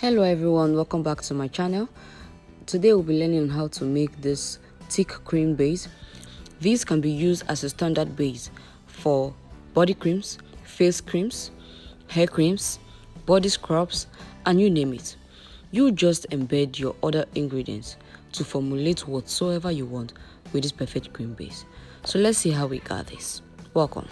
Hello everyone, welcome back to my channel. Today we'll be learning how to make this thick cream base. These can be used as a standard base for body creams, face creams, hair creams, body scrubs, and you name it. You just embed your other ingredients to formulate whatsoever you want with this perfect cream base. So let's see how we got this. Welcome.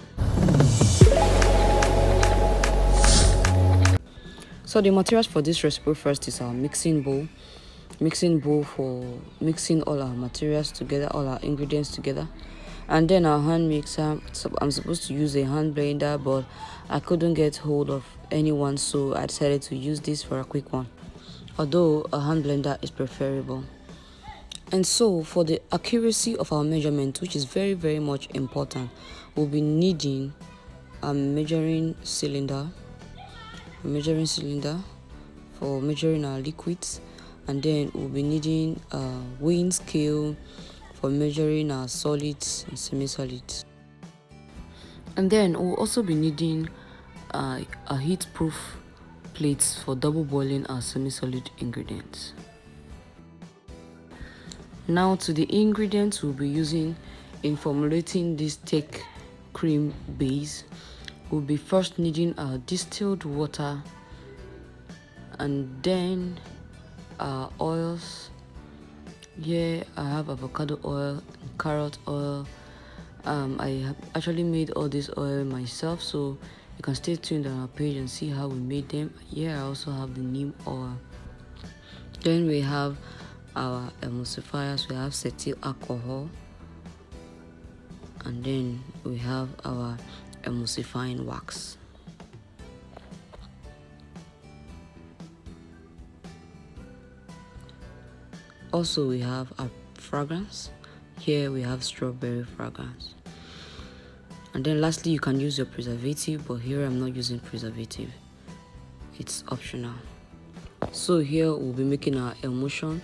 So the materials for this recipe first is our mixing bowl for mixing all our materials together, all our ingredients together, and then our hand mixer. So I'm supposed to use a hand blender, but I couldn't get hold of anyone, so I decided to use this for a quick one, although a hand blender is preferable. And so for the accuracy of our measurement, which is very much important, we'll be needing a measuring cylinder for measuring our liquids, and then we'll be needing a weighing scale for measuring our solids and semi-solids, and then we'll also be needing a heat-proof plates for double boiling our semi-solid ingredients. Now to the ingredients we'll be using in formulating this thick cream base. We'll be first needing our distilled water, and then our oils. Here I have avocado oil, carrot oil. I have actually made all this oil myself, so you can stay tuned on our page and see how we made them. Here I also have the neem oil. Then we have our emulsifiers. We have cetyl alcohol, and then we have our emulsifying wax. Also we have our fragrance. Here we have strawberry fragrance, and then lastly you can use your preservative, but here I'm not using preservative, it's optional. So here we'll be making our emulsion.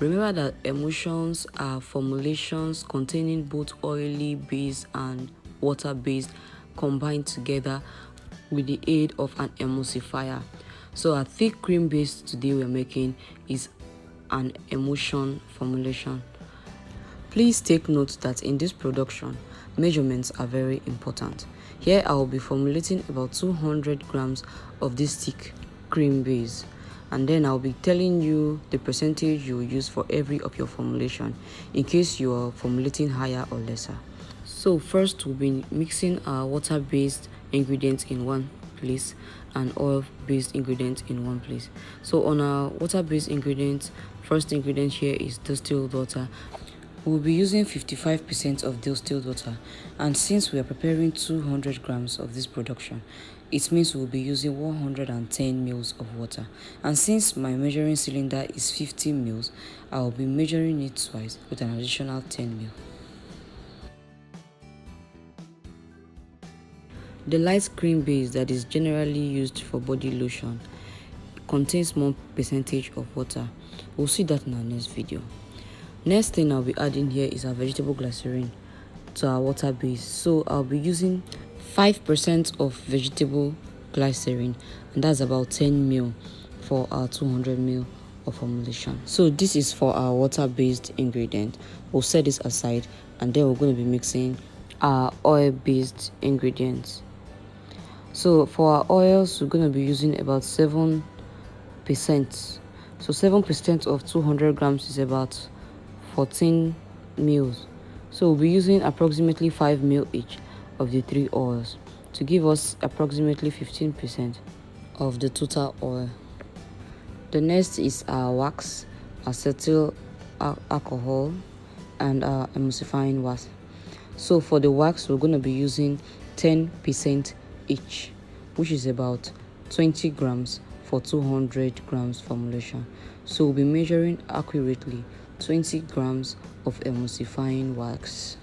Remember that emulsions are formulations containing both oily base and water based combined together with the aid of an emulsifier. So our thick cream base today we're making is an emulsion formulation. Please take note that in this production, measurements are very important. Here I will be formulating about 200 grams of this thick cream base, and then I'll be telling you the percentage you will use for every of your formulation in case you are formulating higher or lesser. So first we'll be mixing our water-based ingredients in one place and oil-based ingredients in one place. So on our water-based ingredients, first ingredient here is distilled water. We'll be using 55% of distilled water, and since we are preparing 200 grams of this production, it means we'll be using 110 mils of water. And since my measuring cylinder is 50 mils, I'll be measuring it twice with an additional 10 mil. The light cream base that is generally used for body lotion contains more percentage of water. We'll see that in our next video. Next thing I'll be adding here is our vegetable glycerin to our water base. So I'll be using 5% of vegetable glycerin, and that's about 10 ml for our 200 ml of formulation. So this is for our water-based ingredient. We'll set this aside, and then we're going to be mixing our oil-based ingredients. So for our oils, we're going to be using about 7%. So 7% of 200 grams is about 14 mils. So we'll be using approximately 5 ml each of the three oils to give us approximately 15% of the total oil. The next is our wax, acetyl alcohol, and our emulsifying wax. So for the wax, we're going to be using 10% each, which is about 20 grams for 200 grams formulation. So we'll be measuring accurately 20 grams of emulsifying wax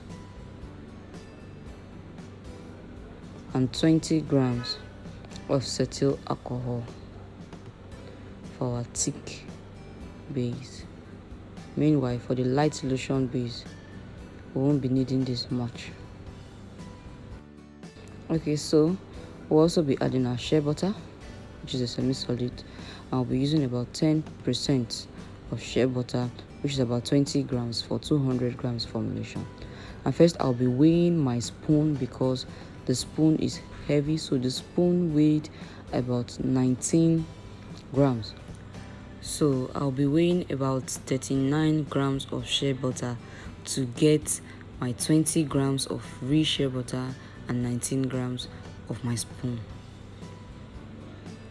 and 20 grams of cetyl alcohol for our thick base. Meanwhile, for the light lotion base, we won't be needing this much. Okay, so we'll also be adding our shea butter, which is a semi-solid, I'll be using about 10% of shea butter, which is about 20 grams for 200 grams formulation. And first I'll be weighing my spoon because the spoon is heavy, so the spoon weighed about 19 grams. So I'll be weighing about 39 grams of shea butter to get my 20 grams of real shea butter and 19 grams of my spoon.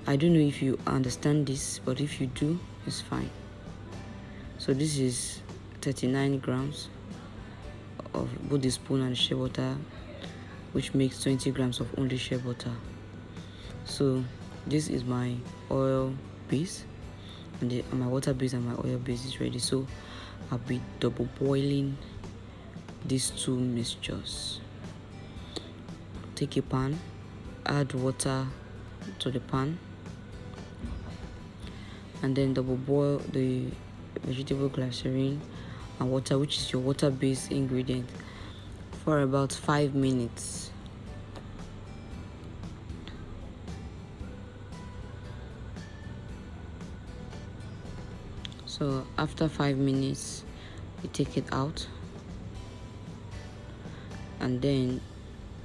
I don't know if you understand this, but if you do, it's fine. So this is 39 grams of both the spoon and the shea butter, which makes 20 grams of only shea butter. So this is my oil base, and my water base and my oil base is ready. So I'll be double boiling these two mixtures. Take a pan, add water to the pan, and then double boil the vegetable glycerin and water, which is your water based ingredient, for about 5 minutes. So after 5 minutes, you take it out, and then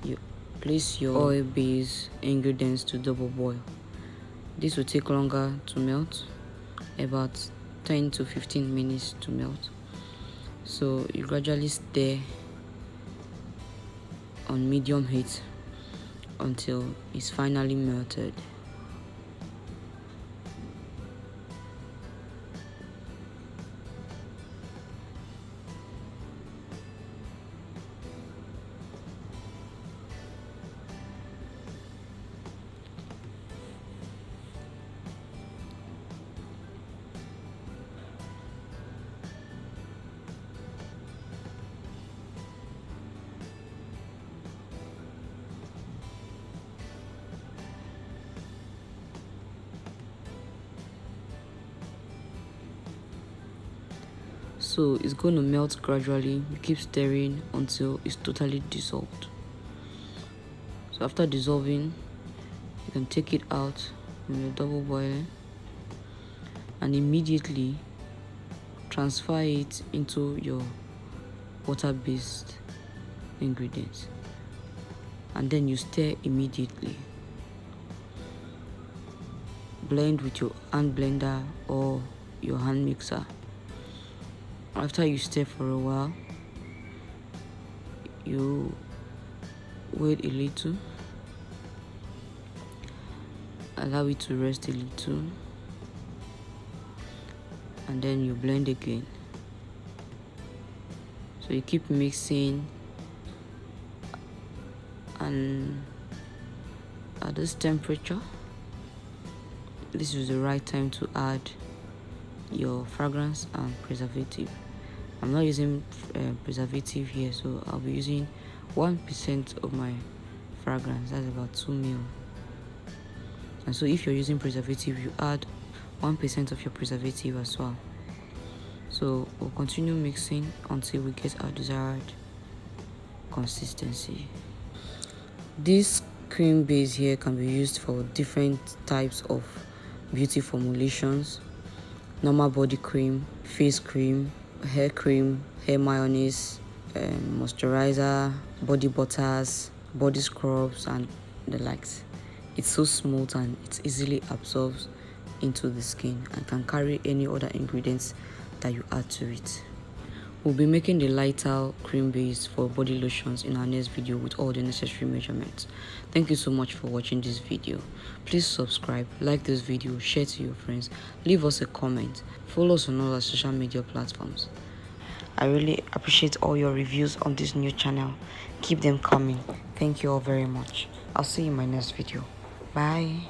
you place your oil based ingredients to double boil. This will take longer to melt, about 10 to 15 minutes to melt. So you gradually stir on medium heat until it's finally melted. So it's going to melt gradually. You keep stirring until it's totally dissolved. So after dissolving, you can take it out from your double boiling and immediately transfer it into your water-based ingredients, and then you stir immediately. Blend with your hand blender or your hand mixer. After you stir for a while, you wait a little, allow it to rest a little, and then you blend again. So you keep mixing, and at this temperature, this is the right time to add your fragrance and preservative. I'm not using preservative here, so I'll be using 1% of my fragrance. That's about 2 ml. And so if you're using preservative, you add 1% of your preservative as well. So we'll continue mixing until we get our desired consistency. This cream base here can be used for different types of beauty formulations: normal body cream, face cream, hair mayonnaise, moisturizer, body butters, body scrubs, and the likes. It's so smooth and it easily absorbs into the skin and can carry any other ingredients that you add to it. We'll be making the lighter cream base for body lotions in our next video with all the necessary measurements. Thank you so much for watching this video. Please subscribe, like this video, share to your friends, leave us a comment, follow us on all our social media platforms. I really appreciate all your reviews on this new channel. Keep them coming. Thank you all very much. I'll see you in my next video. Bye.